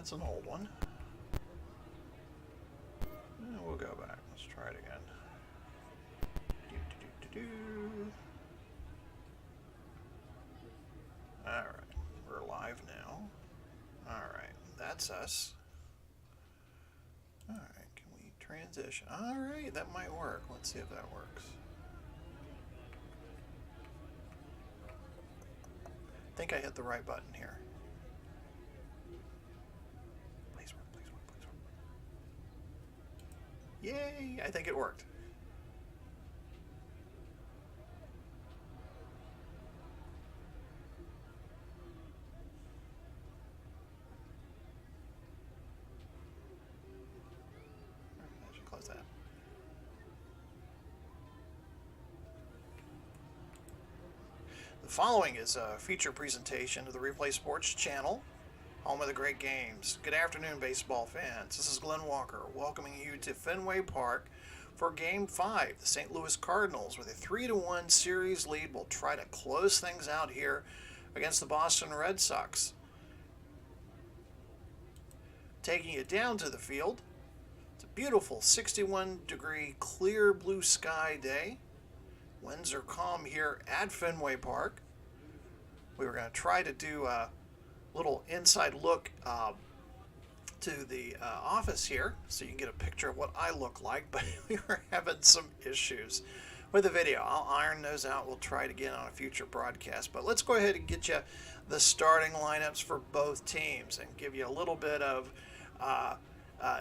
That's an old one. And we'll go back. Let's try it again. Alright, we're live now. Alright, that's us. Alright, can we transition? Alright, that might work. Let's see if that works. I think I hit the right button here. Please work, please work, please work. Yay! I think it worked. I should close that. The following is a feature presentation of the Replay Sports channel, home of the great games. Good afternoon, baseball fans. This is Glenn Walker, welcoming you to Fenway Park for Game 5. The St. Louis Cardinals, with a 3-1 series lead, will try to close things out here against the Boston Red Sox. Taking you down to the field, it's a beautiful 61-degree clear blue sky day. Winds are calm here at Fenway Park. We were going to try to do a little inside look to the office here so you can get a picture of what I look like, but we were having some issues with the video. I'll iron those out. We'll try it again on a future broadcast, but let's go ahead and get you the starting lineups for both teams and give you a little bit of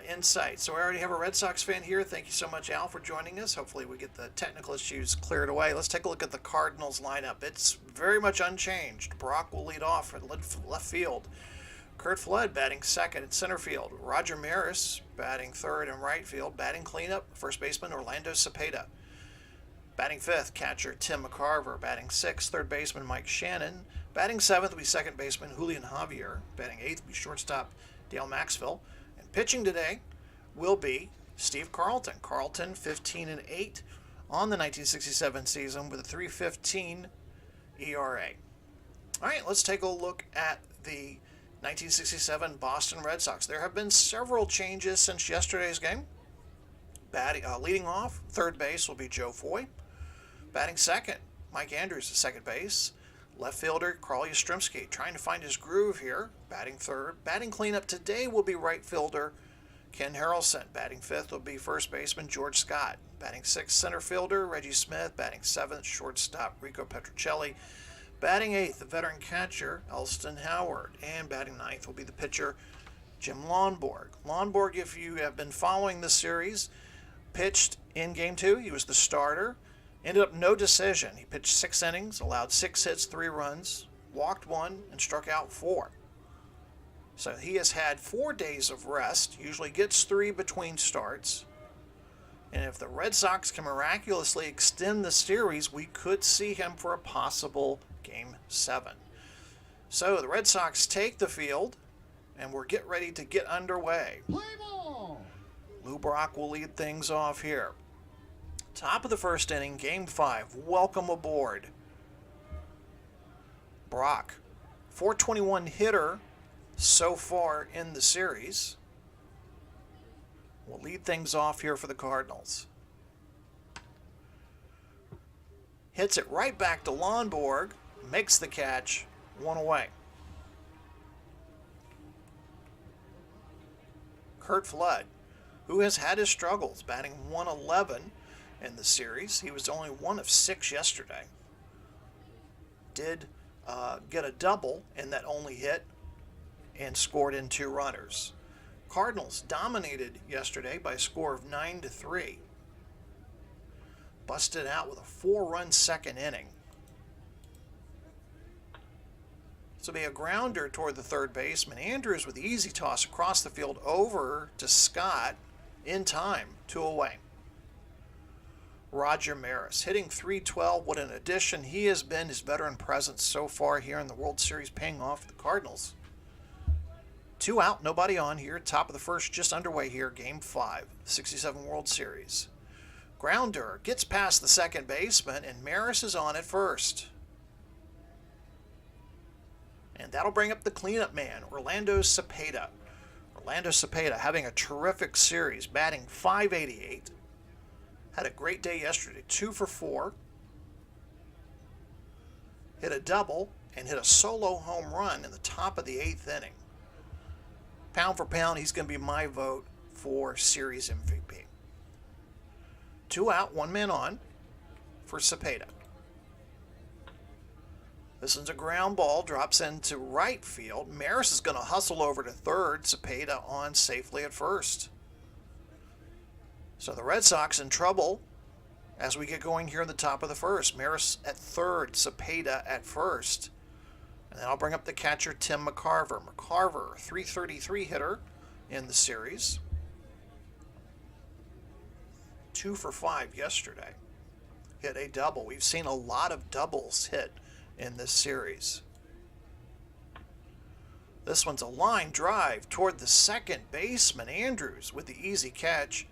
insight. So we already have a Red Sox fan here. Thank you so much, Al, for joining us. Hopefully we get the technical issues cleared away. Let's take a look at the Cardinals lineup. It's very much unchanged. Brock will lead off at left field. Curt Flood batting second at center field. Roger Maris batting third in right field. Batting cleanup, first baseman Orlando Cepeda. Batting fifth, catcher Tim McCarver. Batting sixth, third baseman Mike Shannon. Batting seventh will be second baseman Julian Javier. Batting eighth will be shortstop Dale Maxwell. Pitching today will be Steve Carlton. Carlton 15-8 on the 1967 season with a 3.15 ERA. All right, let's take a look at the 1967 Boston Red Sox. There have been several changes since yesterday's game. Leading off, third base will be Joe Foy. Batting second, Mike Andrews at second base. Left fielder, Carl Yastrzemski, trying to find his groove here. Batting third. Batting cleanup today will be right fielder Ken Harrelson. Batting fifth will be first baseman George Scott. Batting sixth, center fielder Reggie Smith. Batting seventh, shortstop Rico Petrocelli. Batting eighth, the veteran catcher Elston Howard. And batting ninth will be the pitcher Jim Lonborg. Lonborg, if you have been following this series, pitched in Game 2. He was the starter. Ended up no decision. He pitched 6 innings, allowed 6 hits, 3 runs, walked 1, and struck out 4. So he has had 4 days of rest, usually gets 3 between starts. And if the Red Sox can miraculously extend the series, we could see him for a possible Game 7. So the Red Sox take the field, and we're getting ready to get underway. Play ball! Lou Brock will lead things off here. Top of the first inning, Game 5. Welcome aboard. Brock, 421 hitter so far in the series, will lead things off here for the Cardinals. Hits it right back to Lonborg, makes the catch, 1 away. Curt Flood, who has had his struggles, batting 111 in the series. He was only 1 of 6 yesterday. Did get a double in that only hit and scored in 2 runners. Cardinals dominated yesterday by a score of 9-3. Busted out with a 4-run second inning. This will be a grounder toward the third baseman. Andrews with the easy toss across the field over to Scott in time, 2 away. Roger Maris hitting .312. What an addition he has been. His veteran presence so far here in the World Series paying off for the Cardinals. 2 out, nobody on here. Top of the first, just underway here. Game 5, 67 World Series. Grounder gets past the second baseman, and Maris is on at first. And that'll bring up the cleanup man, Orlando Cepeda. Orlando Cepeda having a terrific series, batting .588. Had a great day yesterday, 2 for 4. Hit a double and hit a solo home run in the top of the 8th inning. Pound for pound, he's going to be my vote for series MVP. 2 out, 1 man on for Cepeda. This one's a ground ball, drops into right field. Maris is going to hustle over to third. Cepeda on safely at first. So the Red Sox in trouble as we get going here in the top of the first. Maris at third, Cepeda at first. And then I'll bring up the catcher, Tim McCarver. McCarver, .333 hitter in the series. 2 for 5 yesterday. Hit a double. We've seen a lot of doubles hit in this series. This one's a line drive toward the second baseman, Andrews, with the easy catch.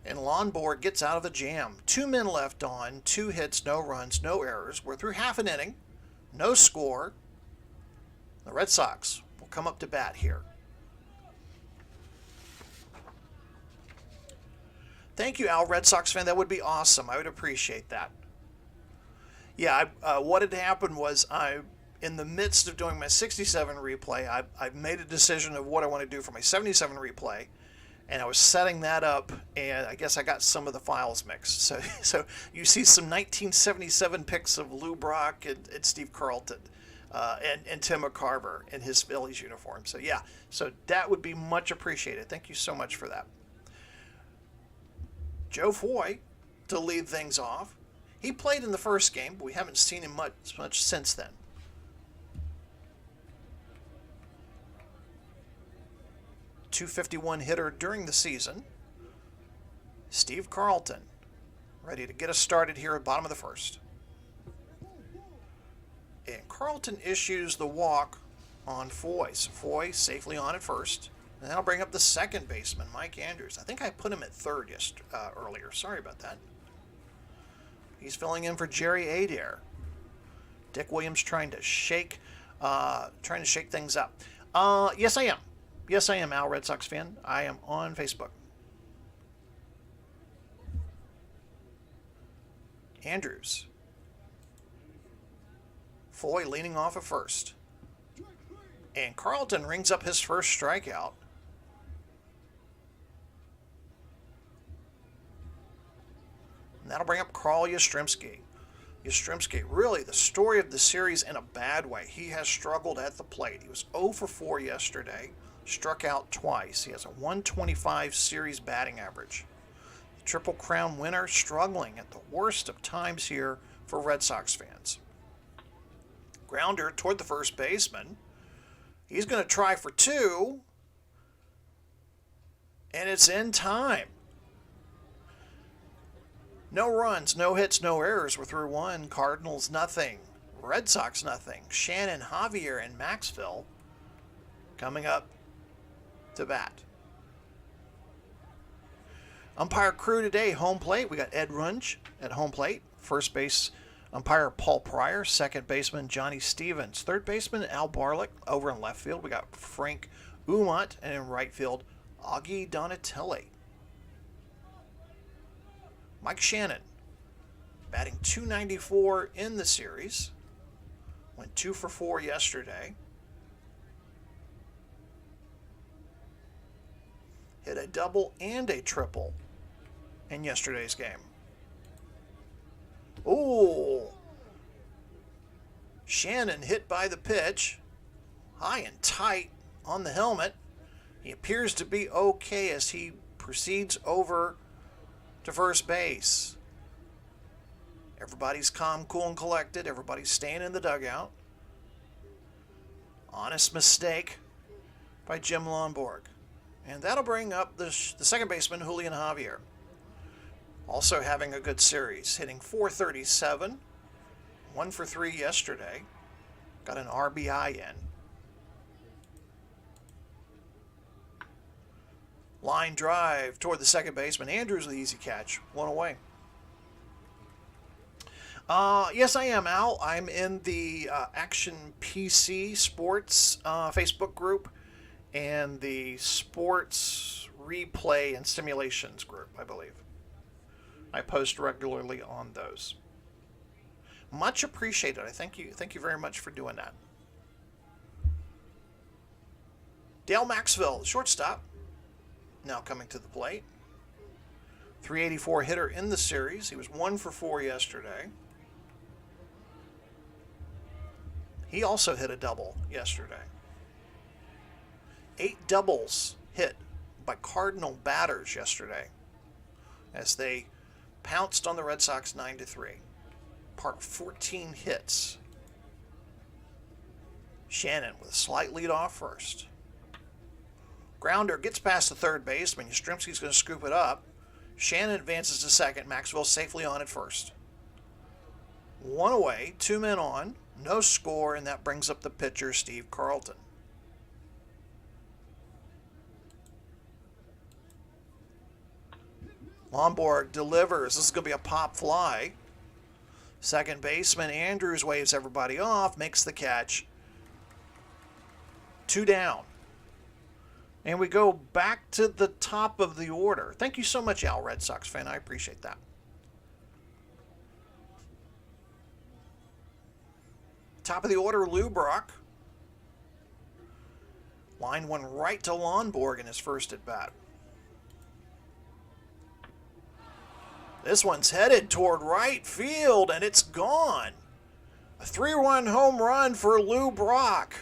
And Lonborg gets out of a jam. 2 men left on, 2 hits, no runs, no errors. We're through half an inning. No score. The Red Sox will come up to bat here. Thank you, Al, Red Sox fan. That would be awesome. I would appreciate that. Yeah, what had happened was in the midst of doing my 67 replay, I made a decision of what I want to do for my 77 replay, and I was setting that up, and I guess I got some of the files mixed. So you see some 1977 pics of Lou Brock and Steve Carlton and Tim McCarver in his Phillies uniform. So yeah, so that would be much appreciated. Thank you so much for that. Joe Foy to lead things off. He played in the first game, but we haven't seen him much since then. .251 hitter during the season. Steve Carlton ready to get us started here at the bottom of the first. And Carlton issues the walk on Foy. So Foy safely on at first. And then I'll bring up the second baseman, Mike Andrews. I think I put him at third earlier. Sorry about that. He's filling in for Jerry Adair. Dick Williams trying to shake things up. Yes, I am. Yes, I am, Al, Red Sox fan. I am on Facebook. Andrews. Foy leaning off at first. And Carlton rings up his first strikeout. And that'll bring up Carl Yastrzemski. Yastrzemski, really the story of the series in a bad way. He has struggled at the plate. He was 0 for 4 yesterday, struck out twice. He has a .125 series batting average. The Triple Crown winner struggling at the worst of times here for Red Sox fans. Grounder toward the first baseman. He's going to try for 2, and it's in time. No runs, no hits, no errors. We're through 1. Cardinals, nothing. Red Sox, nothing. Shannon, Javier, and Maxville coming up to bat. Umpire crew today, home plate. We got Ed Runge at home plate. First base umpire Paul Pryor. Second baseman Johnny Stevens. Third baseman Al Barlick. Over in left field, we got Frank Umont. And in right field, Augie Donatelli. Mike Shannon, batting .294 in the series. Went 2 for 4 yesterday. Hit a double and a triple in yesterday's game. Ooh. Shannon hit by the pitch. High and tight on the helmet. He appears to be okay as he proceeds over to first base. Everybody's calm, cool, and collected. Everybody's staying in the dugout. Honest mistake by Jim Lonborg. And that'll bring up the second baseman, Julian Javier. Also having a good series, hitting .437, 1 for 3 yesterday. Got an RBI in. Line drive toward the second baseman. Andrews with the easy catch. 1 away. Yes, I am, Al. I'm in the Action PC Sports Facebook group. and the sports replay and simulations group, I believe. I post regularly on those. Much appreciated. I thank you very much for doing that. Dale Maxville, shortstop, now coming to the plate. 384 hitter in the series. He was 1 for 4 yesterday. He also hit a double yesterday. 8 doubles hit by Cardinal batters yesterday as they pounced on the Red Sox 9-3. Part 14 hits. Shannon with a slight lead off first. Grounder gets past the third baseman. Yastrzemski's going to scoop it up. Shannon advances to second. Maxwell safely on at first. 1 away, 2 men on, no score, and that brings up the pitcher, Steve Carlton. Lomborg delivers. This is going to be a pop fly. Second baseman Andrews waves everybody off, makes the catch. 2 down. And we go back to the top of the order. Thank you so much, Al, Red Sox fan. I appreciate that. Top of the order, Lou Brock. Line one right to Lomborg in his first at bat. This one's headed toward right field, and it's gone. A 3-run home run for Lou Brock.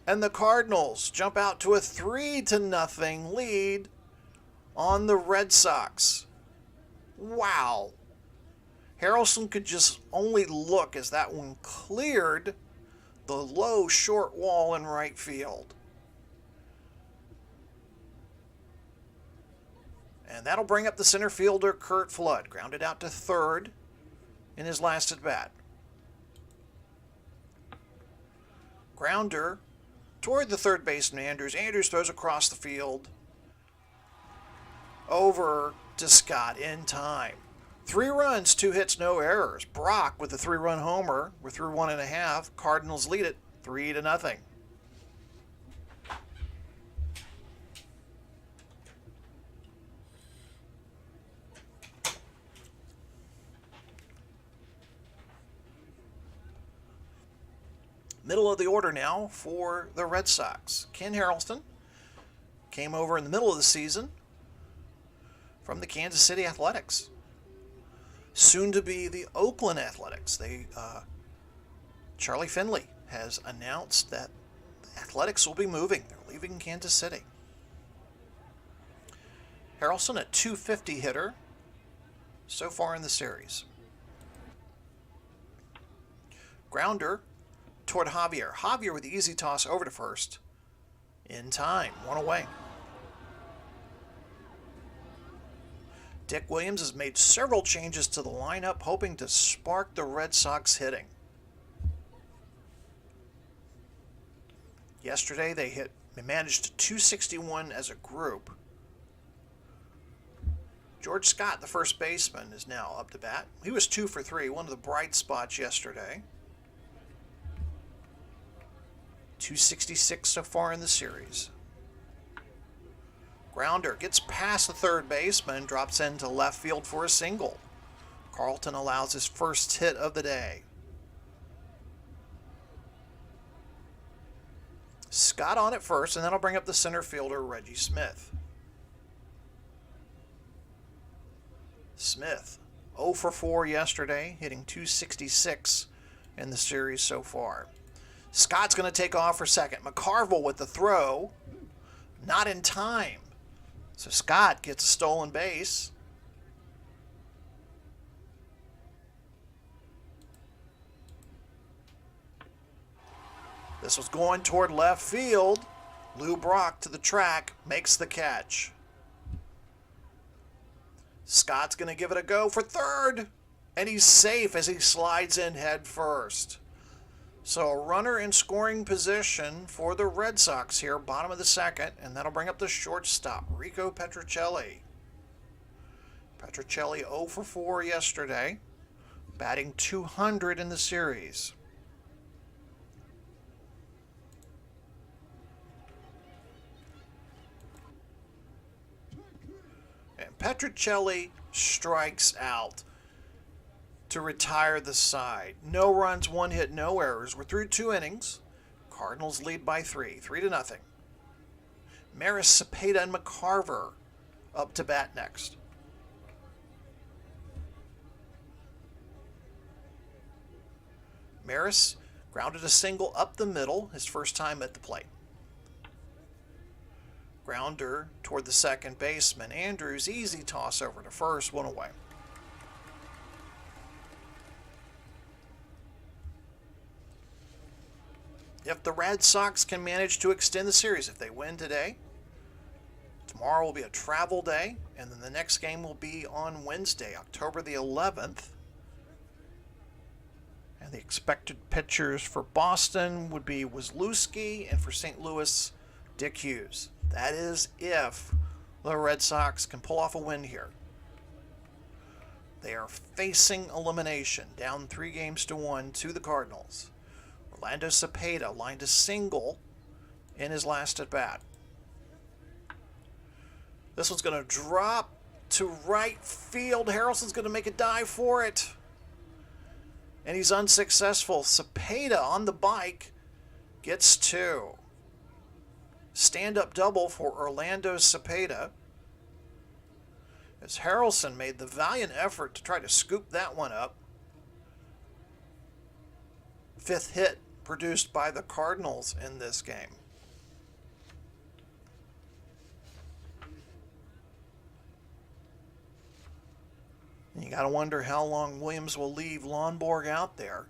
And the Cardinals jump out to a 3-0 lead on the Red Sox. Wow. Harrelson could just only look as that one cleared the low short wall in right field. And that'll bring up the center fielder, Curt Flood. Grounded out to third in his last at bat. Grounder toward the third baseman, Andrews. Andrews throws across the field. Over to Scott in time. 3 runs, 2 hits, no errors. Brock with the 3-run homer. We're through 1.5. Cardinals lead it 3-0. Middle of the order now for the Red Sox. Ken Harrelson came over in the middle of the season from the Kansas City Athletics. Soon to be the Oakland Athletics. Charlie Finley has announced that the Athletics will be moving. They're leaving Kansas City. Harrelson, a .250 hitter so far in the series. Grounder toward Javier. Javier with the easy toss over to first. In time. 1 away. Dick Williams has made several changes to the lineup, hoping to spark the Red Sox hitting. Yesterday they managed 261 as a group. George Scott, the first baseman, is now up to bat. He was 2 for 3, one of the bright spots yesterday. 266 so far in the series. Grounder gets past the third baseman, drops into left field for a single. Carlton allows his first hit of the day. Scott on at first, and that'll bring up the center fielder, Reggie Smith. Smith, 0 for 4 yesterday, hitting .266 in the series so far. Scott's going to take off for second. McCarville with the throw, not in time. So Scott gets a stolen base. This was going toward left field. Lou Brock to the track, makes the catch. Scott's going to give it a go for third, and he's safe as he slides in head first. So a runner in scoring position for the Red Sox here, bottom of the second, and that'll bring up the shortstop, Rico Petrocelli. Petrocelli 0 for 4 yesterday, batting .200 in the series. Petrocelli strikes out to retire the side. No runs, 1 hit, no errors. We're through 2 innings. Cardinals lead by 3-0. Maris, Cepeda, and McCarver up to bat next. Maris grounded a single up the middle, his first time at the plate. Grounder toward the second baseman. Andrews, easy toss over to first, 1 away. If the Red Sox can manage to extend the series, if they win today, tomorrow will be a travel day, and then the next game will be on Wednesday, October the 11th. And the expected pitchers for Boston would be Wazlewski, and for St. Louis, Dick Hughes. That is if the Red Sox can pull off a win here. They are facing elimination, down 3-1 to the Cardinals. Orlando Cepeda lined a single in his last at-bat. This one's going to drop to right field. Harrelson's going to make a dive for it. And he's unsuccessful. Cepeda on the bike gets 2. Stand-up double for Orlando Cepeda, as Harrelson made the valiant effort to try to scoop that one up. 5th hit produced by the Cardinals in this game. And you got to wonder how long Williams will leave Lonborg out there.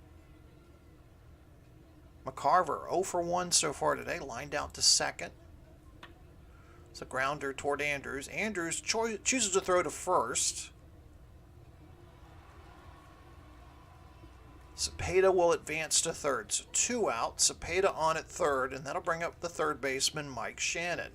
McCarver, 0 for 1 so far today, lined out to second. It's a grounder toward Andrews. Andrews chooses to throw to first. Cepeda will advance to third. So 2 out. Cepeda on at third, and that'll bring up the third baseman, Mike Shannon.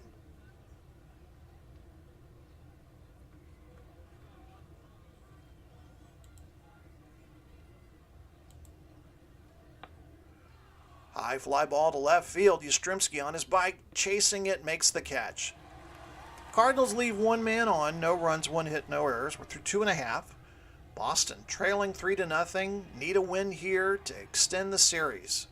High fly ball to left field. Yastrzemski on his bike, chasing it, makes the catch. Cardinals leave 1 man on. No runs, 1 hit, no errors. We're through 2.5. Boston trailing 3-0. Need a win here to extend the series.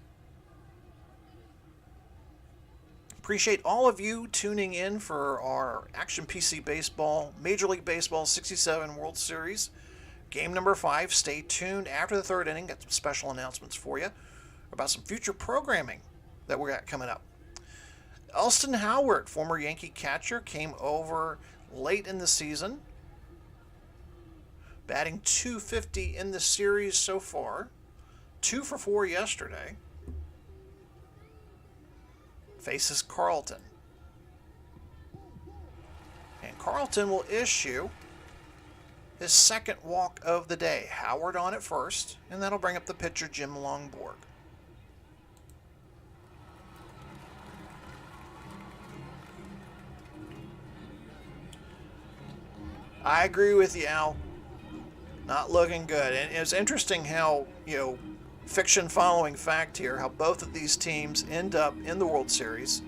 Appreciate all of you tuning in for our Action PC Baseball, Major League Baseball 67 World Series. Game number 5. Stay tuned after the 3rd inning. Got some special announcements for you about some future programming that we got coming up. Elston Howard, former Yankee catcher, came over late in the season, batting .250 in the series so far, 2 for 4 yesterday. Faces Carlton. And Carlton will issue his 2nd walk of the day. Howard on at first, and that'll bring up the pitcher, Jim Longborg. I agree with you, Al. Not looking good. And it's interesting how, fiction following fact here, how both of these teams end up in the World Series.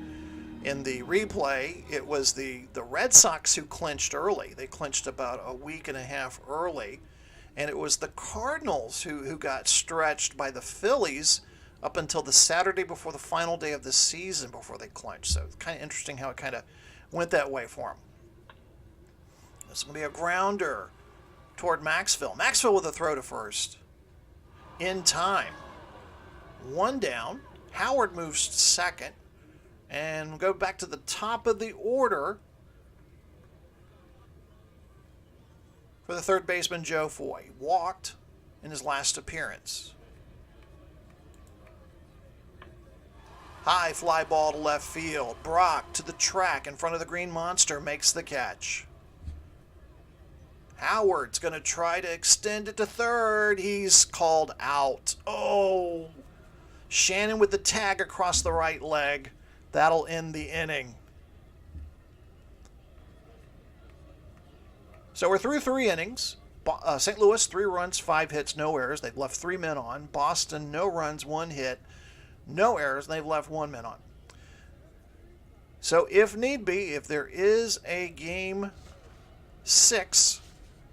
In the replay, it was the Red Sox who clinched early. They clinched about a week and a half early. And it was the Cardinals who got stretched by the Phillies up until the Saturday before the final day of the season before they clinched. So it's kind of interesting how it kind of went that way for them. This will be a grounder toward Maxville. Maxville with a throw to first. In time. 1 down. Howard moves to second. And we'll go back to the top of the order for the third baseman, Joe Foy. Walked in his last appearance. High fly ball to left field. Brock to the track in front of the Green Monster makes the catch. Howard's going to try to extend it to third. He's called out. Oh! Shannon with the tag across the right leg. That'll end the inning. So we're through 3 innings. St. Louis, 3 runs, 5 hits, no errors. They've left 3 men on. Boston, no runs, 1 hit, no errors, and they've left 1 man on. So if need be, if there is a game 6.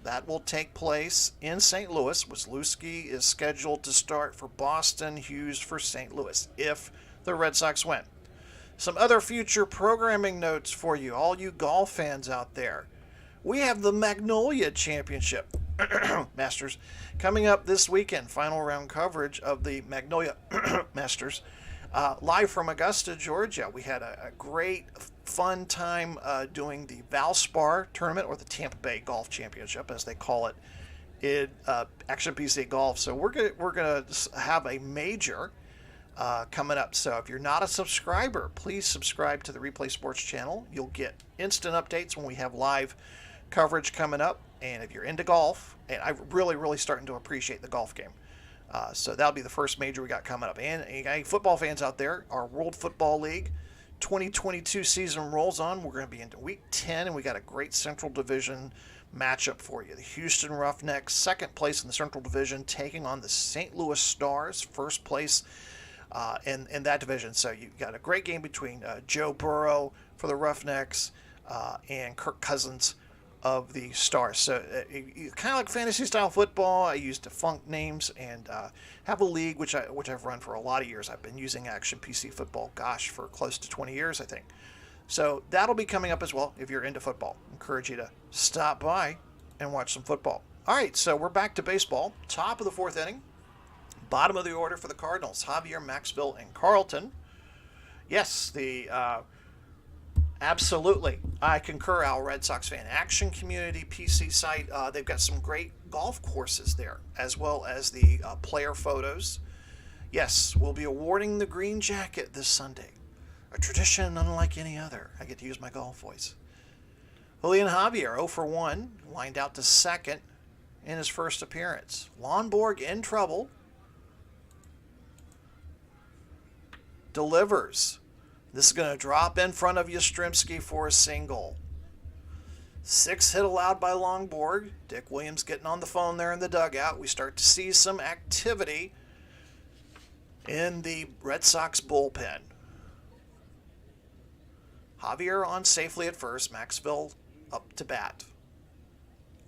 That will take place in St. Louis. Wisniewski is scheduled to start for Boston, Hughes for St. Louis, if the Red Sox win. Some other future programming notes for you, all you golf fans out there. We have the Magnolia Championship Masters coming up this weekend. Final round coverage of the Magnolia Masters live from Augusta, Georgia. We had a great, fun time doing the Valspar tournament, or the Tampa Bay Golf Championship, as they call it in Action PC Golf. So we're gonna have a major coming up. So if you're not a subscriber, please subscribe to the Replay Sports channel. You'll get instant updates when we have live coverage coming up. And if you're into golf, and I'm really starting to appreciate the golf game. So that'll be the first major we got coming up. And any football fans out there, our World Football League 2022 season rolls on. We're going to be into week 10, and we got a great Central Division matchup for you. The Houston Roughnecks, second place in the Central Division, taking on the St. Louis Stars, first place in that division. So you got a great game between Joe Burrow for the Roughnecks and Kirk Cousins of the Stars. So kind of like fantasy style football. I use defunct names and have a league which I've run for a lot of years. I've been using Action PC Football, for close to 20 years, I think. So that'll be coming up as well if you're into football. Encourage you to stop by and watch some football. All right, so we're back to baseball. Top of the fourth inning. Bottom of the order for the Cardinals, Javier, Maxville, and Carlton. Yes, absolutely. I concur, Al, Red Sox fan. Action Community PC site, they've got some great golf courses there, as well as the player photos. Yes, we'll be awarding the green jacket this Sunday. A tradition unlike any other. I get to use my golf voice. Julian Javier, 0 for 1, lined out to second in his first appearance. Lonborg in trouble. Delivers. This is going to drop in front of Yastrzemski for a single. 6 hit allowed by Longborg. Dick Williams getting on the phone there in the dugout. We start to see some activity in the Red Sox bullpen. Javier on safely at first. Maxville up to bat.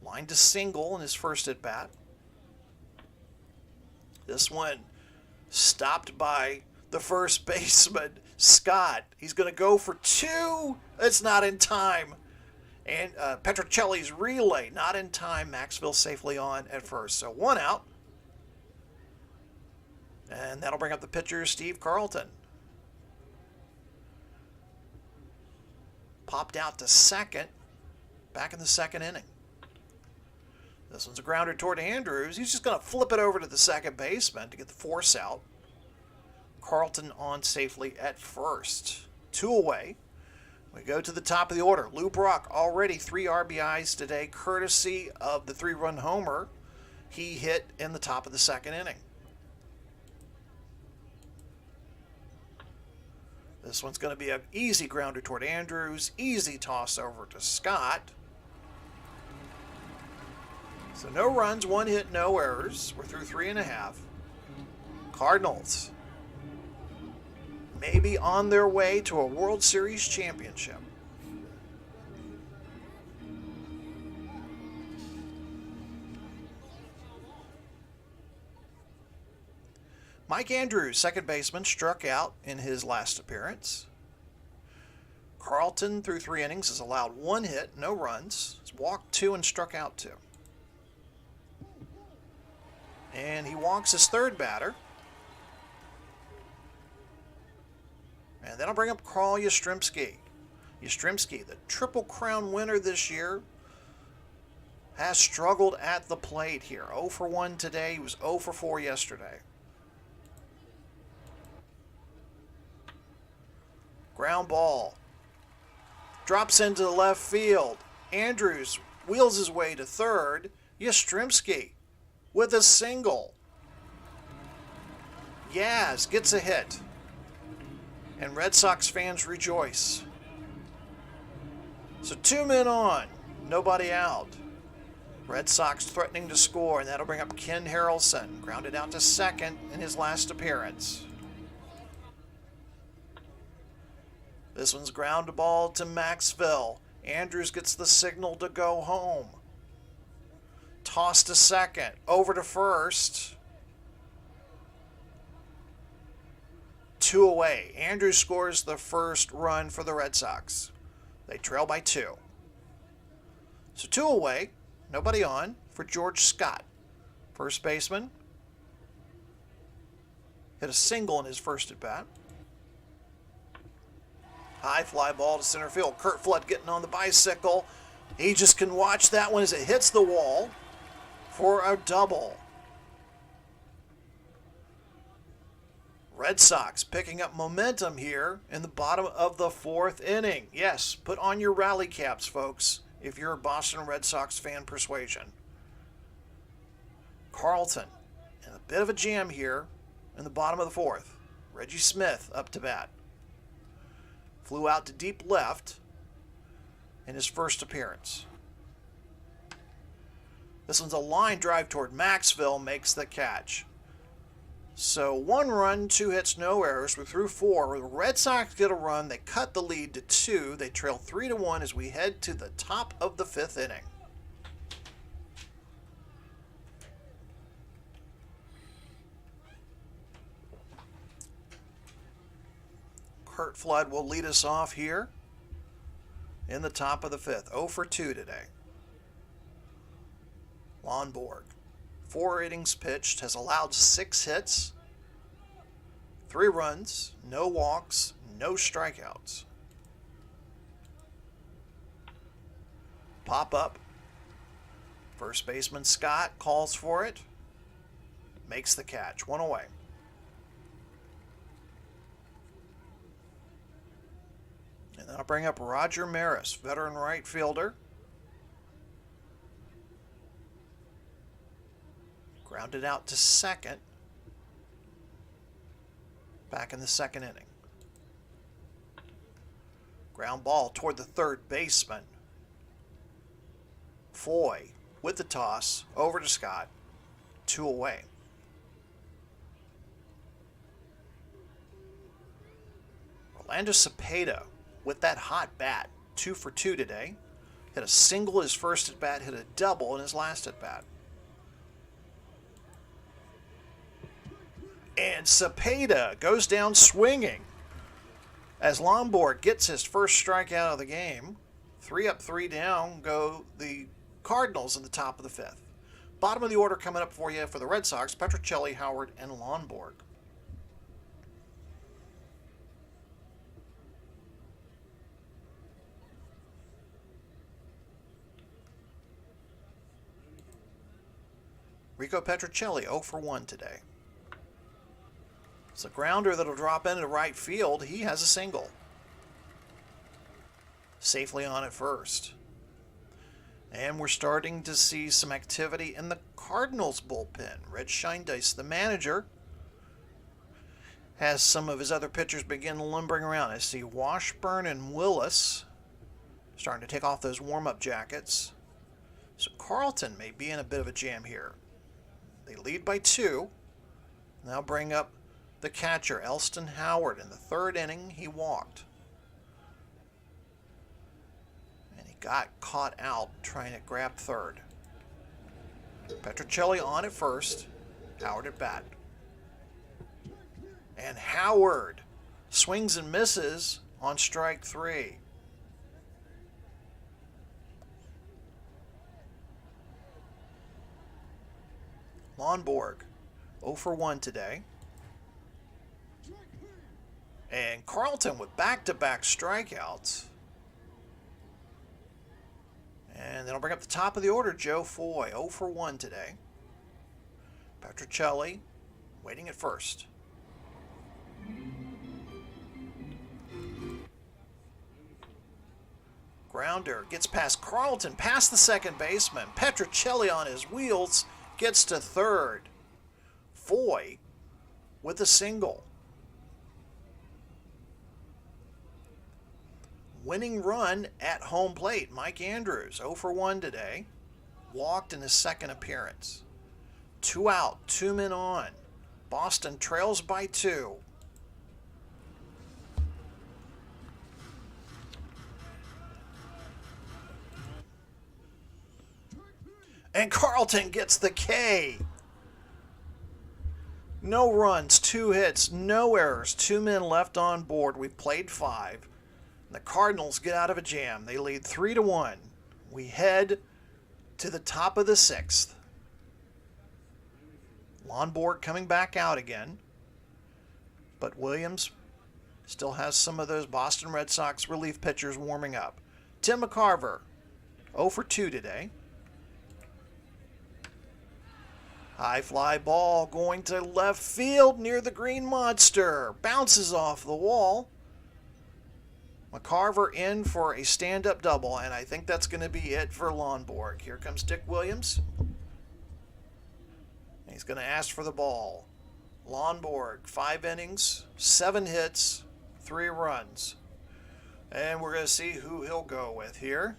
Line to single in his first at bat. This one stopped by the first baseman, Scott. He's going to go for 2. It's not in time. And Petrocelli's relay, not in time. Maxville safely on at first. So 1 out. And that'll bring up the pitcher, Steve Carlton. Popped out to second. Back in the second inning. This one's a grounder toward Andrews. He's just going to flip it over to the second baseman to get the force out. Carlton on safely at first. 2 away. We go to the top of the order. Lou Brock already 3 RBIs today, courtesy of the 3-run homer he hit in the top of the second inning. This one's going to be an easy grounder toward Andrews. Easy toss over to Scott. So no runs, 1 hit, no errors. We're through 3.5. Cardinals maybe on their way to a World Series championship. Mike Andrews, second baseman, struck out in his last appearance. Carlton, through 3 innings, has allowed 1 hit, no runs. He's walked 2 and struck out 2. And he walks his third batter. And then I'll bring up Carl Yastrzemski. Yastrzemski, the Triple Crown winner this year, has struggled at the plate here. 0 for 1 today. He was 0 for 4 yesterday. Ground ball. Drops into the left field. Andrews wheels his way to third. Yastrzemski with a single. Yaz gets a hit. And Red Sox fans rejoice. So 2 men on, nobody out. Red Sox threatening to score, and that'll bring up Ken Harrelson, grounded out to second in his last appearance. This one's ground ball to Maxville. Andrews gets the signal to go home. Toss to second. Over to first. 2 away. Andrews scores the first run for the Red Sox. They trail by 2. So 2 away. Nobody on for George Scott. First baseman. Hit a single in his first at bat. High fly ball to center field. Curt Flood getting on the bicycle. He just can watch that one as it hits the wall for a double. Red Sox picking up momentum here in the bottom of the 4th inning. Yes, put on your rally caps, folks, if you're a Boston Red Sox fan persuasion. Carlton in a bit of a jam here in the bottom of the 4th. Reggie Smith up to bat. Flew out to deep left in his first appearance. This one's a line drive toward Maxville, makes the catch. So 1 run, 2 hits, no errors. We're through 4. The Red Sox get a run. They cut the lead to 2. They trail 3-1 as we head to the top of the 5th inning. Curt Flood will lead us off here in the top of the 5th. 0 for 2 today. Lonborg, 4 innings pitched, has allowed 6 hits, 3 runs, no walks, no strikeouts. Pop up. First baseman Scott calls for it. Makes the catch. 1 away. And then I'll bring up Roger Maris, veteran right fielder. Grounded out to second. Back in the 2nd inning. Ground ball toward the 3rd baseman. Foy with the toss over to Scott. 2 away. Orlando Cepeda with that hot bat. 2 for 2 today. Hit a single his first at bat, hit a double in his last at bat. And Cepeda goes down swinging as Lonborg gets his first strikeout of the game. 3 up, 3 down go the Cardinals in the top of the 5th. Bottom of the order coming up for you for the Red Sox, Petrocelli, Howard, and Lonborg. Rico Petrocelli, 0 for 1 today. It's a grounder that'll drop into right field. He has a single. Safely on at first. And we're starting to see some activity in the Cardinals bullpen. Red Scheindice, the manager, has some of his other pitchers begin lumbering around. I see Washburn and Willis starting to take off those warm-up jackets. So Carlton may be in a bit of a jam here. They lead by 2. Now bring up the catcher, Elston Howard. In the 3rd inning, he walked. And he got caught out trying to grab 3rd. Petrocelli on at first. Howard at bat. And Howard swings and misses on strike 3. Lonborg, 0 for 1 today. And Carlton with back-to-back strikeouts. And then I'll bring up the top of the order, Joe Foy, 0 for 1 today. Petrocelli waiting at first. Grounder gets past Carlton, past the 2nd baseman. Petrocelli on his wheels gets to 3rd. Foy with a single. Winning run at home plate. Mike Andrews, 0 for 1 today. Walked in his 2nd appearance. 2 out, 2 men on. Boston trails by 2. And Carlton gets the K. No runs, 2 hits, no errors, 2 men left on board. We've played 5. The Cardinals get out of a jam. They lead 3-1. We head to the top of the 6th. Lonborg coming back out again. But Williams still has some of those Boston Red Sox relief pitchers warming up. Tim McCarver, 0 for 2 today. High fly ball going to left field near the Green Monster. Bounces off the wall. McCarver in for a stand-up double, and I think that's going to be it for Lonborg. Here comes Dick Williams. He's going to ask for the ball. Lonborg, 5 innings, 7 hits, 3 runs. And we're going to see who he'll go with here.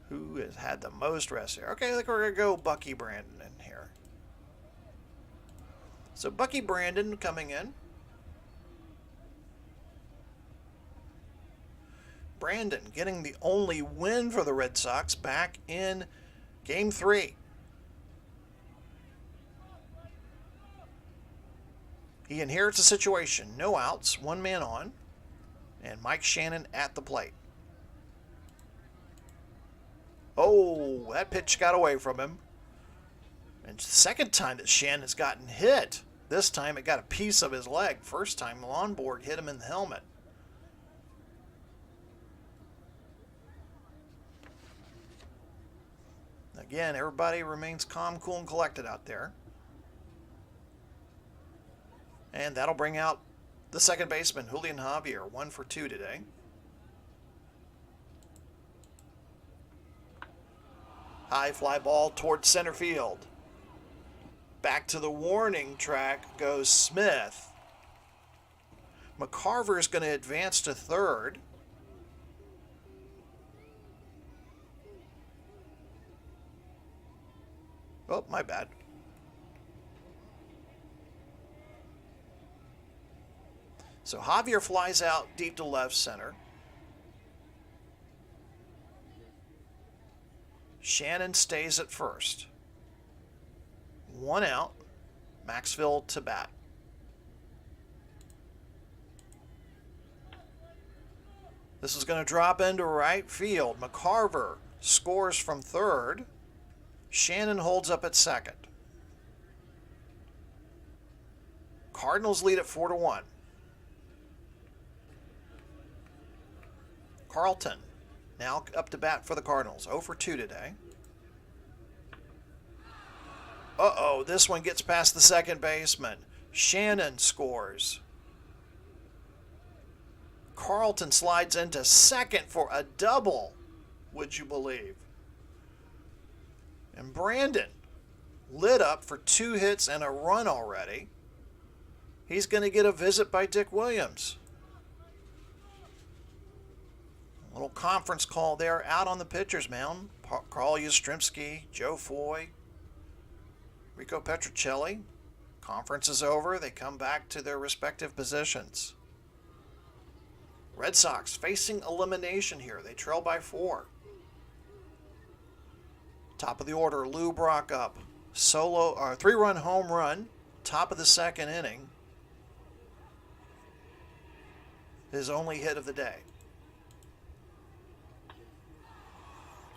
Who has had the most rest here? Okay, I think we're going to go Bucky Brandon in here. So Bucky Brandon coming in. Brandon getting the only win for the Red Sox back in Game 3. He inherits a situation. No outs, 1 man on, and Mike Shannon at the plate. Oh, that pitch got away from him. And the second time that Shannon's gotten hit. This time it got a piece of his leg. First time Lonborg hit him in the helmet. Again, everybody remains calm, cool, and collected out there. And that'll bring out the second baseman, Julian Javier, 1 for 2 today. High fly ball towards center field. Back to the warning track goes Smith. McCarver is going to advance to third. Oh, my bad. So Javier flies out deep to left center. Shannon stays at first. 1 out. Maxfield to bat. This is going to drop into right field. McCarver scores from third. Shannon holds up at second. Cardinals lead at 4-1. Carlton now up to bat for the Cardinals. 0 for 2 today. Uh-oh, this one gets past the second baseman. Shannon scores. Carlton slides into second for a double, would you believe? And Brandon lit up for 2 hits and a run already. He's going to get a visit by Dick Williams. A little conference call there out on the pitcher's mound. Carl Yastrzemski, Joe Foy, Rico Petrocelli. Conference is over. They come back to their respective positions. Red Sox facing elimination here. They trail by 4. Top of the order, Lou Brock up. Solo, 3-run home run. Top of the second inning. His only hit of the day.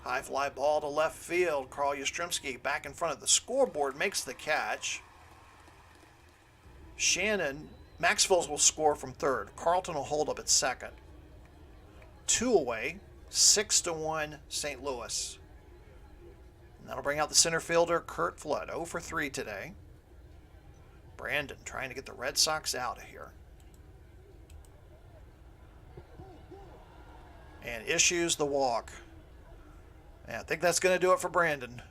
High fly ball to left field. Carl Yastrzemski back in front of the scoreboard makes the catch. Shannon, Maxfield will score from third. Carlton will hold up at second. 2 away, 6-1 St. Louis. And that'll bring out the center fielder, Curt Flood, 0 for 3 today. Brandon trying to get the Red Sox out of here. And issues the walk. Yeah, I think that's going to do it for Brandon.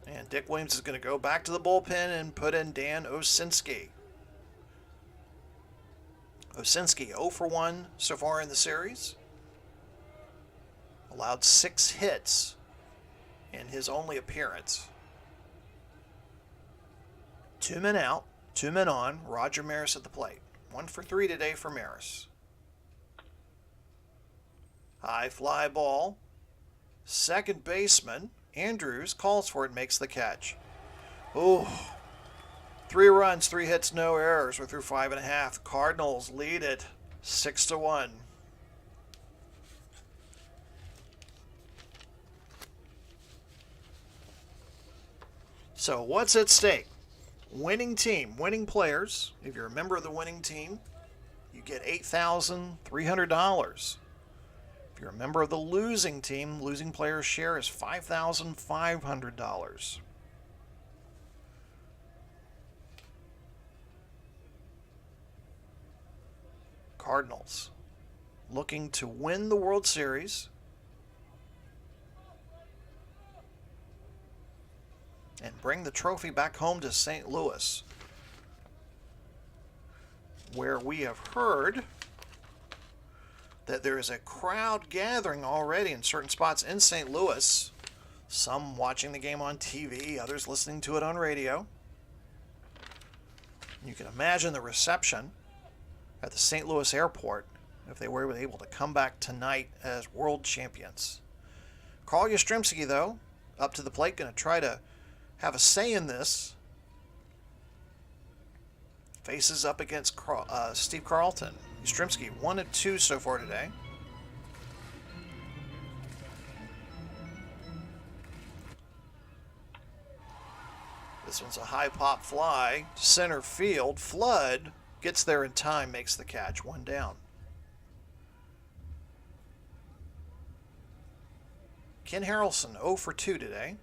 And Dick Williams is going to go back to the bullpen and put in Dan Osinski. Osinski 0 for 1 so far in the series. Allowed 6 hits in his only appearance. 2 men out, 2 men on. Roger Maris at the plate. 1 for 3 today for Maris. High fly ball. Second baseman, Andrews, calls for it, makes the catch. Oh, 3 runs, 3 hits, no errors. We're through 5.5. Cardinals lead it 6-1. So what's at stake? Winning team, winning players. If you're a member of the winning team, you get $8,300. If you're a member of the losing team, losing player's share is $5,500. Cardinals looking to win the World Series and bring the trophy back home to St. Louis, where we have heard that there is a crowd gathering already in certain spots in St. Louis, some watching the game on TV, others listening to it on radio. You can imagine the reception at the St. Louis airport if they were able to come back tonight as world champions. Carl Yastrzemski, though, up to the plate, going to try to have a say in this. Faces up against Steve Carlton. Yastrzemski 1-2 so far today. This one's a high pop fly to center field. Flood gets there in time, makes the catch. 1 down. Ken Harrelson 0 for 2 today.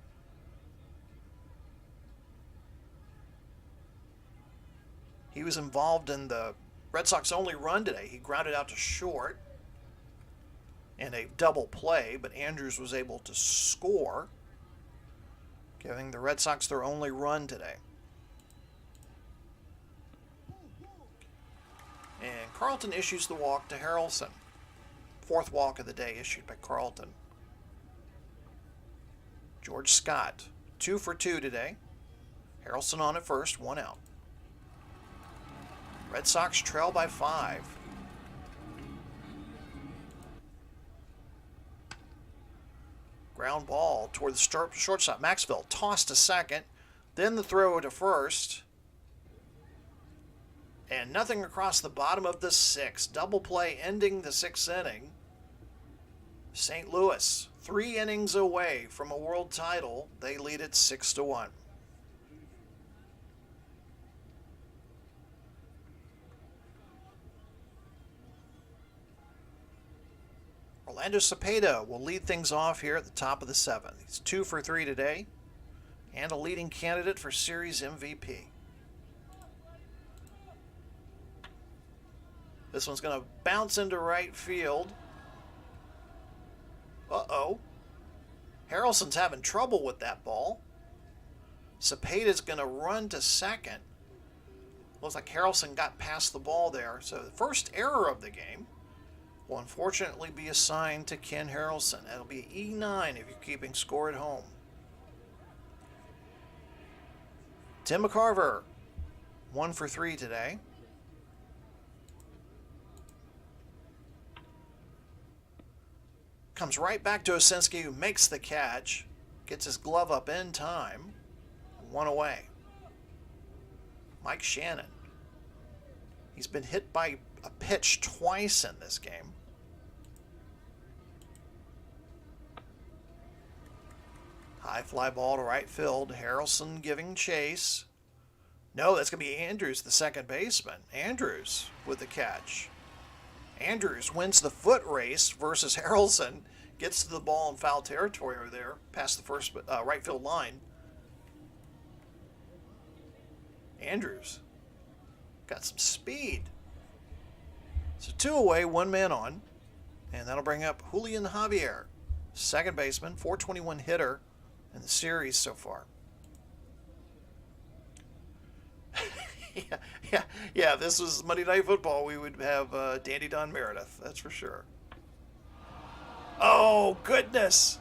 He was involved in the Red Sox only run today. He grounded out to short in a double play, but Andrews was able to score, giving the Red Sox their only run today. And Carlton issues the walk to Harrelson. 4th walk of the day issued by Carlton. George Scott 2 for 2 today. Harrelson on at first, 1 out. Red Sox trail by 5. Ground ball toward the shortstop. Maxville tossed to second. Then the throw to first. And nothing across the bottom of the 6th. Double play ending the 6th inning. St. Louis, 3 innings away from a world title. They lead it 6-1. Orlando Cepeda will lead things off here at the top of the 7th. He's 2 for 3 today and a leading candidate for Series MVP. This one's going to bounce into right field. Uh-oh. Harrelson's having trouble with that ball. Cepeda's going to run to second. Looks like Harrelson got past the ball there. So the first error of the game will unfortunately be assigned to Ken Harrelson. That'll be E9 if you're keeping score at home. Tim McCarver, 1 for 3 today. Comes right back to Osinski, who makes the catch. Gets his glove up in time. 1 away. Mike Shannon. He's been hit by a pitch twice in this game. High fly ball to right field. Harrelson giving chase. No, that's going to be Andrews, the second baseman. Andrews with the catch. Andrews wins the foot race versus Harrelson. Gets to the ball in foul territory over there, past the first right field line. Andrews got some speed. So 2 away, 1 man on. And that'll bring up Julian Javier, second baseman, .421 hitter in the series so far. Yeah, if this was Monday Night Football, we would have Dandy Don Meredith, that's for sure. Oh, goodness.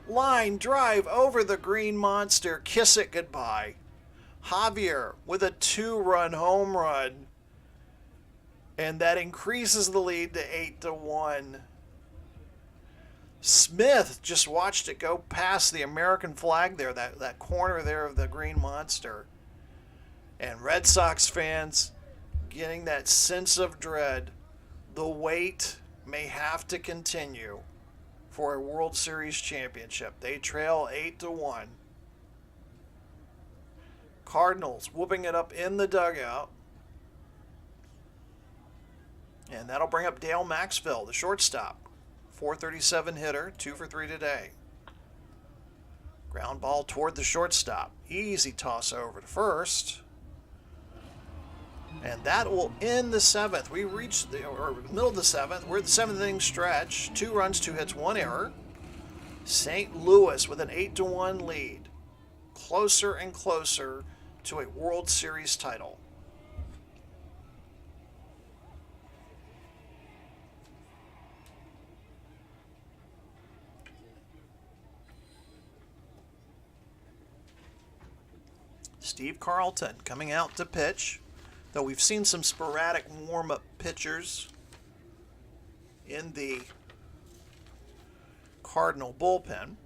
Line drive over the green monster. Kiss it goodbye. Javier with a 2-run home run. And that increases the lead to 8-1. Smith just watched it go past the American flag there, that corner there of the Green Monster. And Red Sox fans getting that sense of dread. The wait may have to continue for a World Series championship. They trail 8-1. Cardinals whooping it up in the dugout. And that'll bring up Dale Maxfield, the shortstop. 437 hitter, 2 for 3 today. Ground ball toward the shortstop. Easy toss over to first. And that will end the 7th. We reached the middle of the 7th. We're at the 7th inning stretch. 2 runs, 2 hits, 1 error. St. Louis with an 8-1 lead. Closer and closer to a World Series title. Steve Carlton coming out to pitch, though we've seen some sporadic warm-up pitchers in the Cardinal bullpen.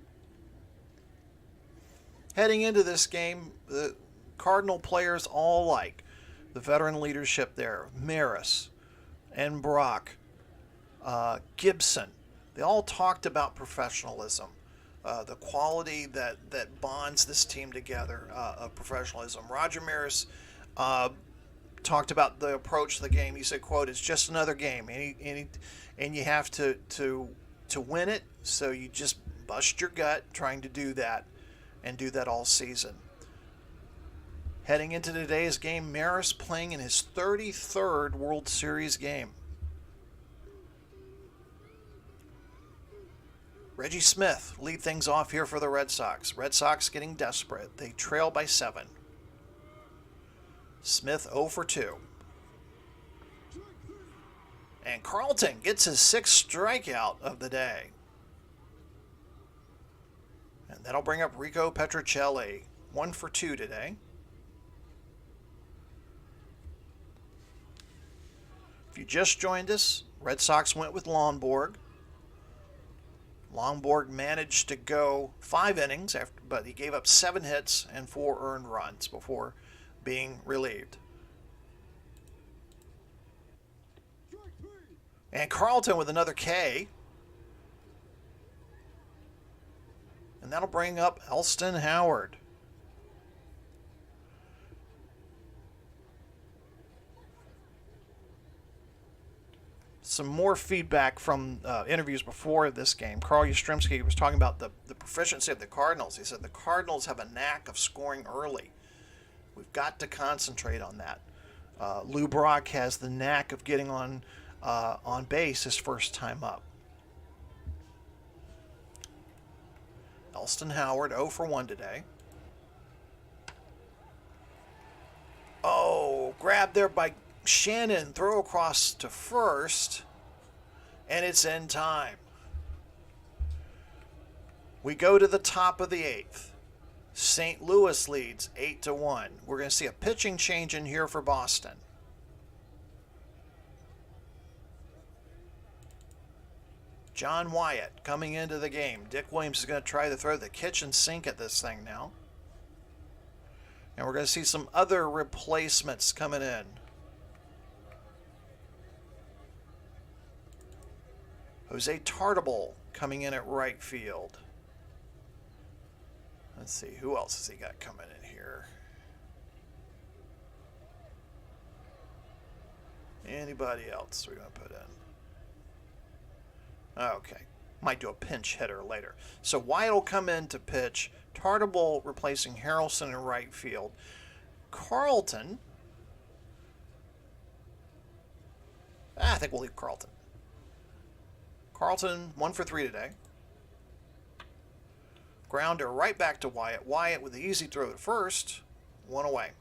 Heading into this game, the Cardinal players all like the veteran leadership there, Maris and Brock, Gibson. They all talked about professionalism. The quality that bonds this team together of professionalism. Roger Maris talked about the approach to the game. He said, quote, "It's just another game, and you have to win it, so you just bust your gut trying to do that, and do that all season." Heading into today's game, Maris playing in his 33rd World Series game. Reggie Smith lead things off here for the Red Sox. Red Sox getting desperate. They trail by 7. Smith 0 for 2. And Carlton gets his 6th strikeout of the day. And that'll bring up Rico Petrocelli. 1 for 2 today. If you just joined us, Red Sox went with Lonborg. Lonborg managed to go 5 innings, but he gave up 7 hits and 4 earned runs before being relieved. And Carlton with another K. And that'll bring up Elston Howard. Some more feedback from interviews before this game. Carl Yastrzemski was talking about the proficiency of the Cardinals. He said the Cardinals have a knack of scoring early. We've got to concentrate on that. Lou Brock has the knack of getting on base his first time up. Elston Howard 0 for 1 today. Oh, grabbed there by Shannon, throw across to first, and it's in time. We go to the top of the 8th. St. Louis leads 8-1. We're going to see a pitching change in here for Boston. John Wyatt coming into the game. Dick Williams is going to try to throw the kitchen sink at this thing now. And we're going to see some other replacements coming in. Jose Tartable coming in at right field. Let's see, who else has he got coming in here? Anybody else we're going to put in? Okay, might do a pinch hitter later. So Wyatt will come in to pitch. Tartable replacing Harrelson in right field. Carlton. I think we'll leave Carlton. Carlton 1 for 3 today. Grounder right back to Wyatt. Wyatt with the easy throw to first. 1 away.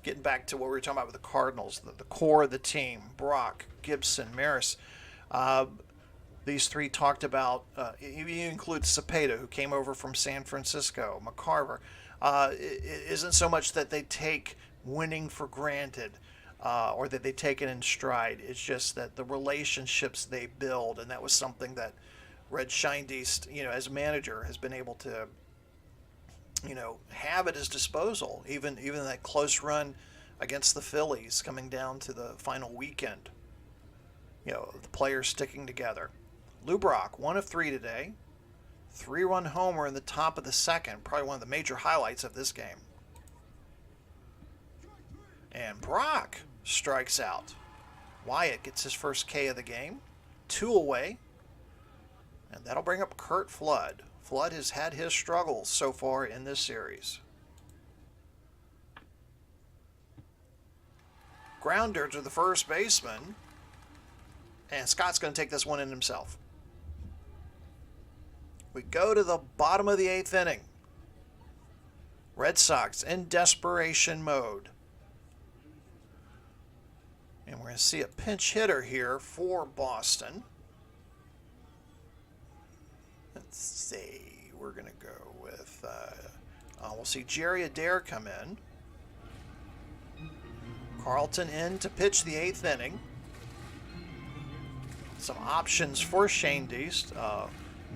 Getting back to what we were talking about with the Cardinals, the core of the team, Brock, Gibson, Maris. These three talked about, you include Cepeda, who came over from San Francisco, McCarver. It isn't so much that they take winning for granted, or that they take it in stride. It's just that the relationships they build, and that was something that Red Scheindienst, as a manager, has been able to, have at his disposal. Even that close run against the Phillies coming down to the final weekend. The players sticking together. Lou Brock, 1 of 3 today. 3-run homer in the top of the second. Probably one of the major highlights of this game. And Brock strikes out. Wyatt gets his first K of the game. 2 away. And that'll bring up Curt Flood. Flood has had his struggles so far in this series. Grounder to the first baseman. And Scott's going to take this one in himself. We go to the bottom of the 8th inning. Red Sox in desperation mode. And we're going to see a pinch hitter here for Boston. Let's see. We're going to go with... we'll see Jerry Adair come in. Carlton in to pitch the 8th inning. Some options for Scheindienst.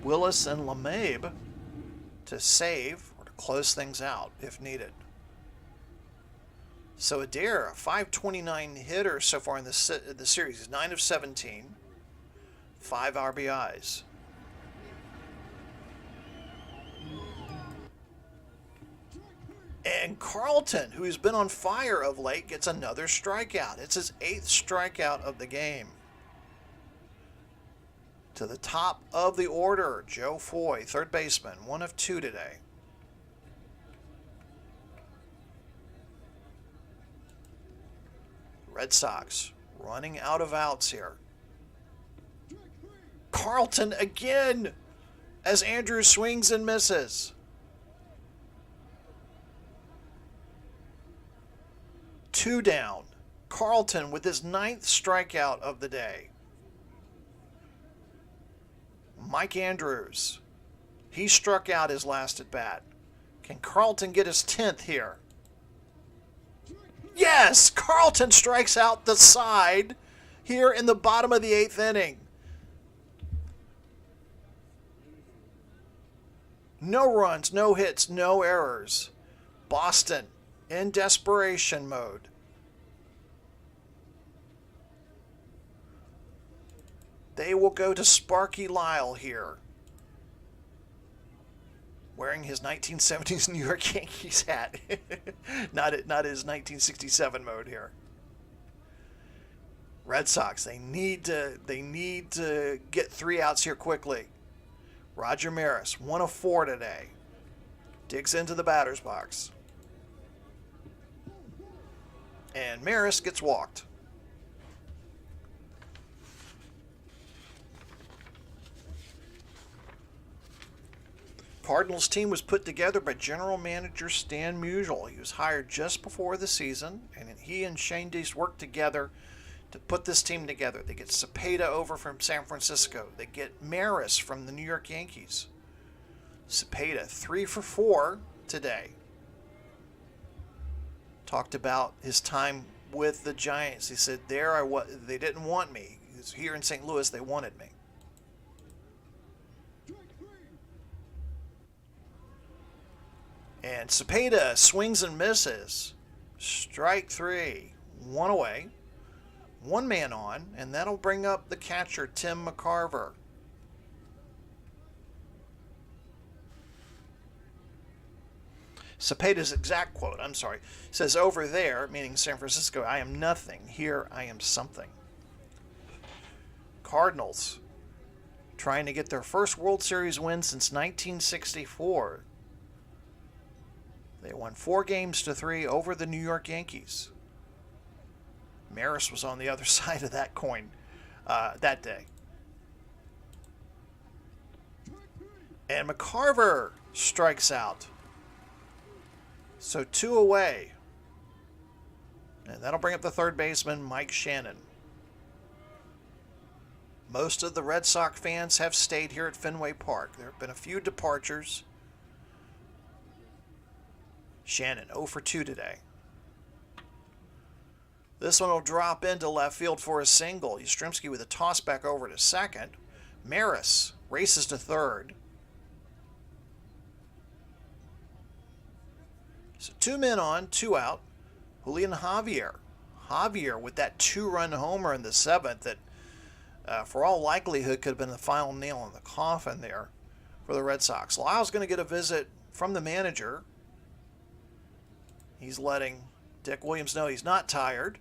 Willis and LeMahieu to save or to close things out if needed. So Adair, a .529 hitter so far in the series. He's 9 of 17. 5 RBIs. And Carlton, who's been on fire of late, gets another strikeout. It's his 8th strikeout of the game. To the top of the order, Joe Foy, third baseman, 1 of 2 today. Red Sox running out of outs here. Carlton again as Andrews swings and misses. 2 down. Carlton with his 9th strikeout of the day. Mike Andrews. He struck out his last at bat. Can Carlton get his 10th here? Yes! Carlton strikes out the side here in the bottom of the 8th inning. No runs, no hits, no errors. Boston in desperation mode. They will go to Sparky Lyle here, wearing his 1970s New York Yankees hat. not his 1967 mode here. Red Sox, they need to get 3 outs here quickly. Roger Maris, 1 of 4 today. Digs into the batter's box. And Maris gets walked. Cardinals team was put together by general manager Stan Musial. He was hired just before the season, and he and Scheindienst worked together to put this team together. They get Cepeda over from San Francisco. They get Maris from the New York Yankees. Cepeda, 3 for 4 today. Talked about his time with the Giants. He said, they didn't want me. Here in St. Louis, they wanted me. And Cepeda swings and misses. Strike 3. 1 away. 1 man on, and that'll bring up the catcher, Tim McCarver. Cepeda's exact quote, says, "Over there," meaning San Francisco, "I am nothing. Here I am something." Cardinals trying to get their first World Series win since 1964. They won 4-3 over the New York Yankees. Maris was on the other side of that coin that day. And McCarver strikes out. So 2 away. And that'll bring up the third baseman, Mike Shannon. Most of the Red Sox fans have stayed here at Fenway Park. There have been a few departures. Shannon 0 for 2 today. This one will drop into left field for a single. Yastrzemski with a toss back over to second. Maris races to third. So 2 men on, 2 out. Julian Javier. Javier with that 2-run homer in the 7th that, for all likelihood, could have been the final nail in the coffin there for the Red Sox. Lyle's going to get a visit from the manager. He's letting Dick Williams know he's not tired.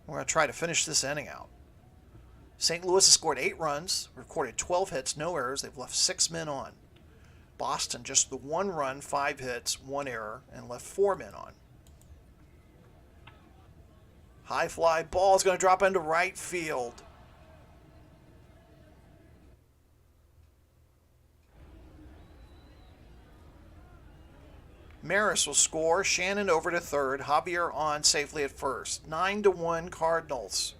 We're going to try to finish this inning out. St. Louis has scored 8 runs, recorded 12 hits, no errors. They've left 6 men on. Boston just the 1 run, 5 hits, 1 error, and left 4 men on. High fly ball is going to drop into right field. Maris will score. Shannon over to third. Javier on safely at first. 9-1 Cardinals.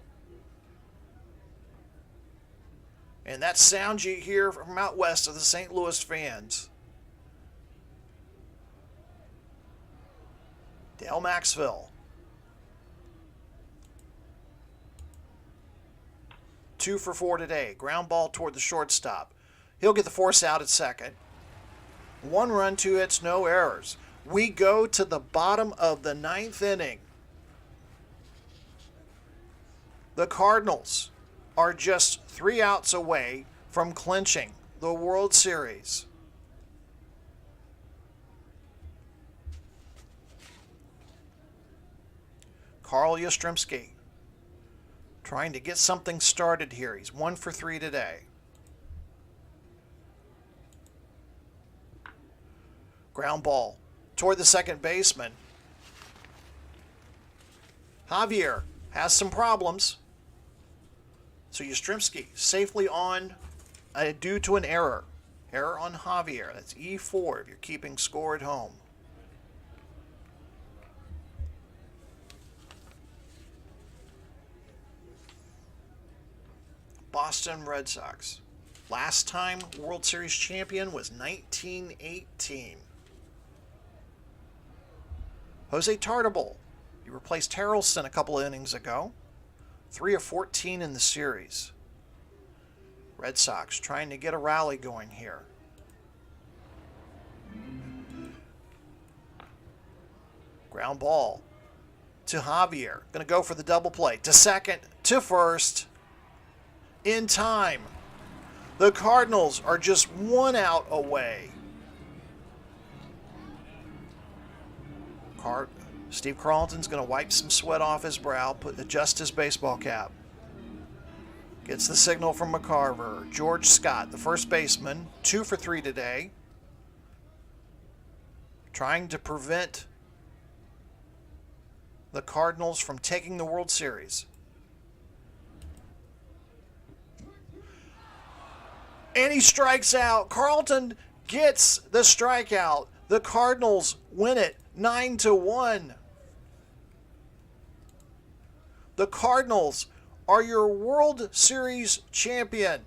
And that sound you hear from out west of the St. Louis fans. Dale Maxville. 2 for 4 today. Ground ball toward the shortstop. He'll get the force out at second. 1 run, 2 hits, no errors. We go to the bottom of the 9th inning. The Cardinals are just 3 outs away from clinching the World Series. Carl Yastrzemski trying to get something started here. He's 1 for 3 today. Ground ball toward the second baseman. Javier has some problems. So Yastrzemski safely on due to an error. Error on Javier. That's E4 if you're keeping score at home. Boston Red Sox. Last time World Series champion was 1918. Jose Tartabull. He replaced Harrelson a couple of innings ago. 3 of 14 in the series. Red Sox trying to get a rally going here. Ground ball to Javier. Going to go for the double play. To second, to first. In time. The Cardinals are just 1 out away. Steve Carlton's going to wipe some sweat off his brow, adjust his baseball cap. Gets the signal from McCarver. George Scott, the first baseman, 2 for 3 today. Trying to prevent the Cardinals from taking the World Series. And he strikes out. Carlton gets the strikeout. The Cardinals win it 9-1. The Cardinals are your World Series champion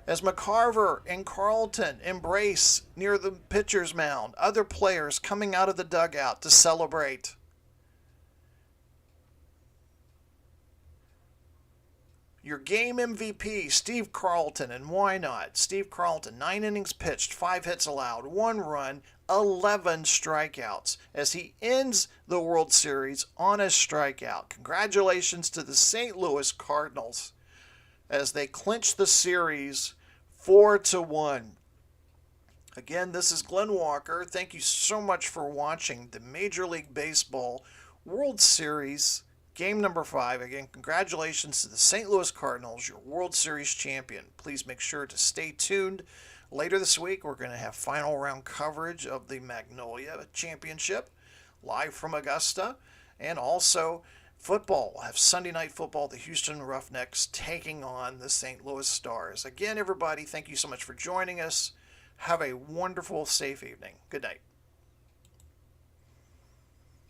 as McCarver and Carlton embrace near the pitcher's mound. Other players coming out of the dugout to celebrate. Your game MVP, Steve Carlton, and why not? Steve Carlton, 9 innings pitched, 5 hits allowed, 1 run, 11 strikeouts as he ends the World Series on a strikeout. Congratulations to the St. Louis Cardinals as they clinch the series 4-1. Again, this is Glenn Walker. Thank you so much for watching the Major League Baseball World Series Game number 5. Again, congratulations to the St. Louis Cardinals, your World Series champion. Please make sure to stay tuned. Later this week, we're going to have final round coverage of the Magnolia Championship live from Augusta. And also football. We'll have Sunday Night Football, the Houston Roughnecks taking on the St. Louis Stars. Again, everybody, thank you so much for joining us. Have a wonderful, safe evening. Good night.